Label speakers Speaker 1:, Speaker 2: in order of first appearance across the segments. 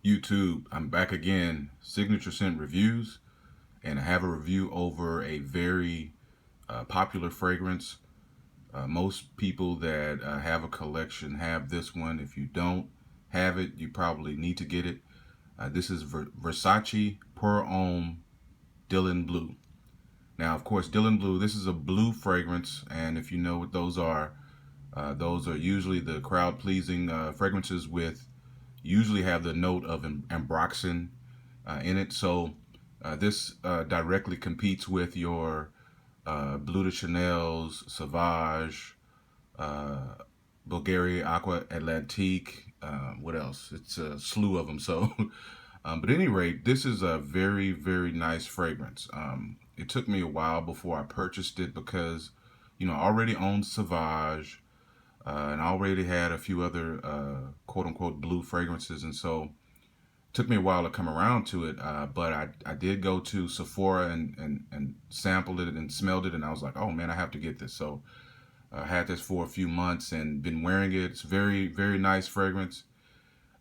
Speaker 1: YouTube, I'm back again, Signature Scent Reviews, and I have a review over a very popular fragrance. Most people that have a collection have this one. If you don't have it, you probably need to get it. This is Versace Pour Homme Dylan Blue. Now, of course, Dylan Blue, this is a blue fragrance, and if you know what those are usually the crowd-pleasing fragrances with usually have the note of ambroxan in it. So this directly competes with your Bleu de Chanel's, Sauvage, uh, Bulgaria Aqua Atlantique. What else? It's a slew of them. So, but at any rate, this is a very, very nice fragrance. It took me a while before I purchased it because, I already owned Sauvage and I already had a few other quote unquote blue fragrances. And so it took me a while to come around to it. But I did go to Sephora and sampled it and smelled it. And I was like, oh man, I have to get this. So I had this for a few months and been wearing it. It's very, very nice fragrance.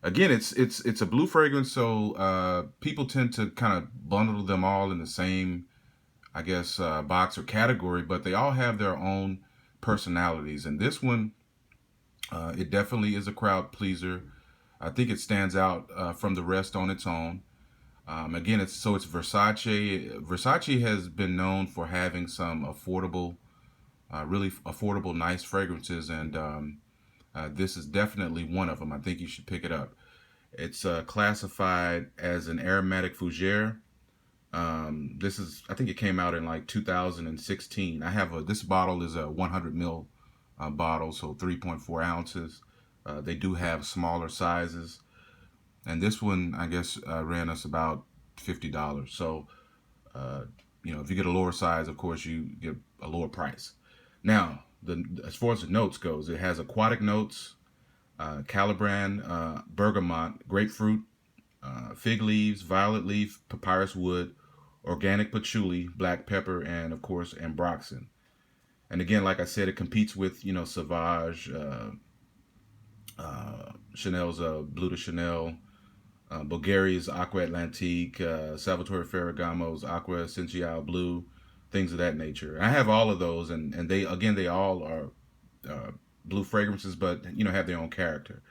Speaker 1: Again, it's a blue fragrance, so people tend to kind of bundle them all in the same, I guess, box or category, but they all have their own personalities. And this one, it definitely is a crowd pleaser. I think it stands out from the rest on its own. Again, it's Versace. Versace has been known for having some affordable, really affordable, nice fragrances, and this is definitely one of them. I think you should pick it up. It's classified as an aromatic fougere. I think it came out in like 2016. This bottle is a 100 ml bottle, so 3.4 ounces. They do have smaller sizes, and this one I guess ran us about $50. So uh, if you get a lower size, of course you get a lower price. Now, as far as the notes goes, it has aquatic notes, calibran, bergamot, grapefruit, fig leaves, violet leaf, papyrus wood, organic patchouli, black pepper, and of course ambroxan. And again, like I said, it competes with Sauvage, Chanel's Bleu de Chanel, Bulgaria's Aqua Atlantique, Salvatore Ferragamo's Aqua Essential Blue, things of that nature. I have all of those, and they all are blue fragrances, but have their own character.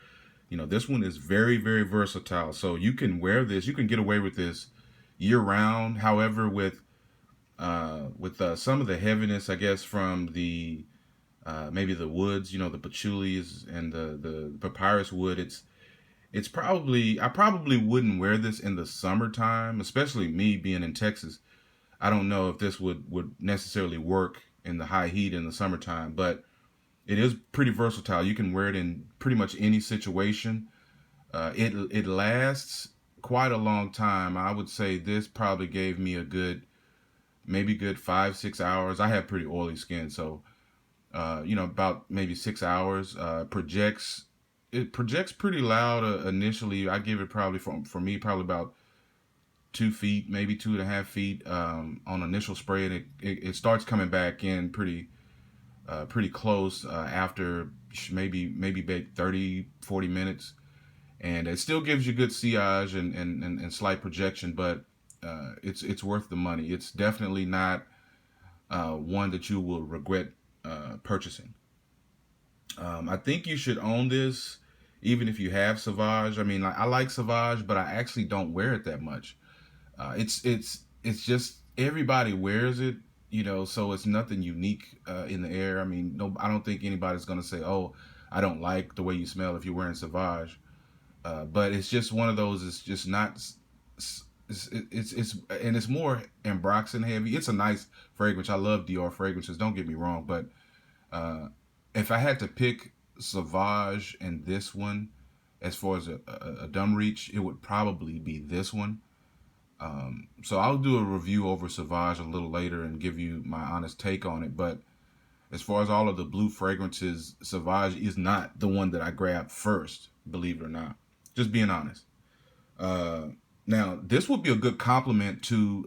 Speaker 1: This one is very, very versatile, so you can wear this, you can get away with this year round. However, with some of the heaviness, I guess, from the maybe the woods, the patchoulis and the papyrus wood, it's probably, I probably wouldn't wear this in the summertime, especially me being in Texas. I don't know if this would necessarily work in the high heat in the summertime, but it is pretty versatile. You can wear it in pretty much any situation. It lasts quite a long time. I would say this probably gave me a good, maybe good 5 6 hours. I have pretty oily skin, so about maybe 6 hours. It projects pretty loud initially. I give it probably for me probably about 2 feet, maybe 2.5 feet on initial spray, and it starts coming back in pretty close after maybe 30 40 minutes, and it still gives you good sillage and slight projection, but it's worth the money. It's definitely not one that you will regret purchasing. I think you should own this even if you have Sauvage. I mean, I like Sauvage, but I actually don't wear it that much. It's just everybody wears it, so it's nothing unique in the air. I mean, no, I don't think anybody's gonna say, "Oh, I don't like the way you smell" if you're wearing Sauvage. But it's just one of those. It's just not. It's and it's more ambroxan heavy. It's a nice fragrance. I love Dior fragrances. Don't get me wrong, but uh, if I had to pick Sauvage and this one, as far as a dumb reach, it would probably be this one. So I'll do a review over Sauvage a little later and give you my honest take on it. But as far as all of the blue fragrances, Sauvage is not the one that I grabbed first, believe it or not. Just being honest. Uh, Now, this would be a good complement to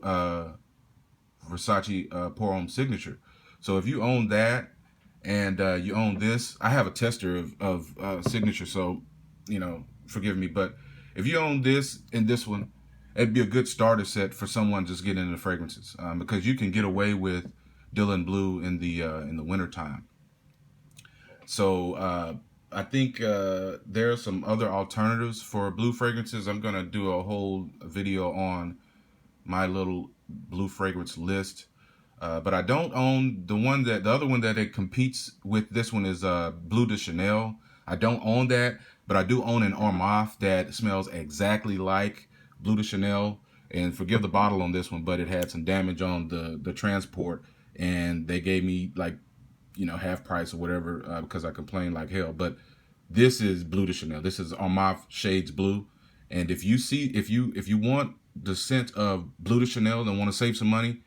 Speaker 1: Versace Pour Homme Signature. So if you own that and you own this, I have a tester of Signature, so forgive me, but if you own this and this one, it'd be a good starter set for someone just getting into fragrances, because you can get away with Dylan Blue in the wintertime. So I think there are some other alternatives for blue fragrances. I'm gonna do a whole video on my little blue fragrance list. But I don't own the other one that it competes with. This one is Bleu de Chanel. I don't own that, but I do own an Armaf that smells exactly like Bleu de Chanel. And forgive the bottle on this one, but it had some damage on the transport, and they gave me like, half price or whatever, because I complained like hell. But this is Bleu de Chanel. This is Armaf Shades Blue. And if you want the scent of Bleu de Chanel and want to save some money,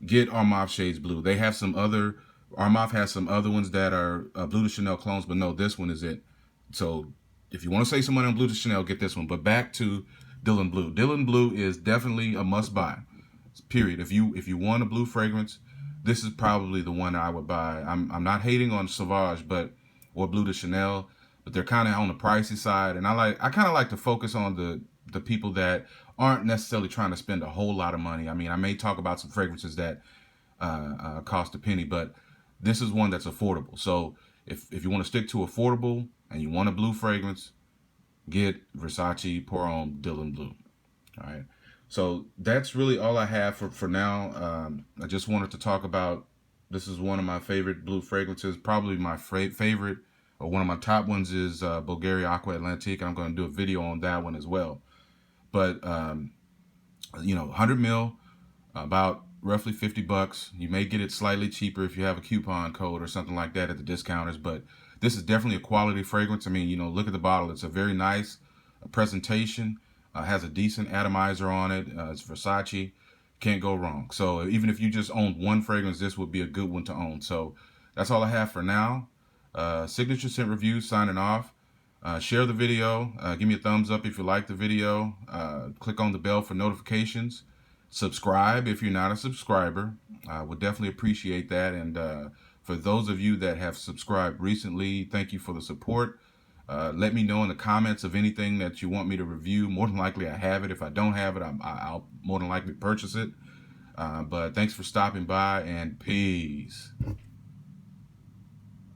Speaker 1: get Armaf Shades Blue. They have some other, Armaf has some other ones that are Bleu de Chanel clones, but no, this one is it. So if you want to save some money on Bleu de Chanel, get this one. But back to Dylan Blue. Dylan Blue is definitely a must buy. Period. If you want a blue fragrance, this is probably the one I would buy. I'm not hating on Sauvage, or Bleu de Chanel, but they're kind of on the pricey side, and I kind of like to focus on the people that aren't necessarily trying to spend a whole lot of money. I mean, I may talk about some fragrances that cost a penny, but this is one that's affordable. So if you want to stick to affordable and you want a blue fragrance, get Versace Pour Homme Dylan Blue. All right. So that's really all I have for now. I just wanted to talk about, this is one of my favorite blue fragrances. Probably my favorite, or one of my top ones, is Bulgaria Aqua Atlantique. I'm going to do a video on that one as well. But 100 mil, about roughly $50. You may get it slightly cheaper if you have a coupon code or something like that at the discounters. But this is definitely a quality fragrance. I mean, look at the bottle. It's a very nice presentation. Has a decent atomizer on it. It's Versace. Can't go wrong. So even if you just owned one fragrance, this would be a good one to own. So that's all I have for now. Signature Scent Reviews signing off. Share the video. Give me a thumbs up if you like the video. Click on the bell for notifications. Subscribe if you're not a subscriber. Would definitely appreciate that. And for those of you that have subscribed recently, thank you for the support. Let me know in the comments of anything that you want me to review. More than likely I have it. If I don't have it, I'll more than likely purchase it. But thanks for stopping by, and peace.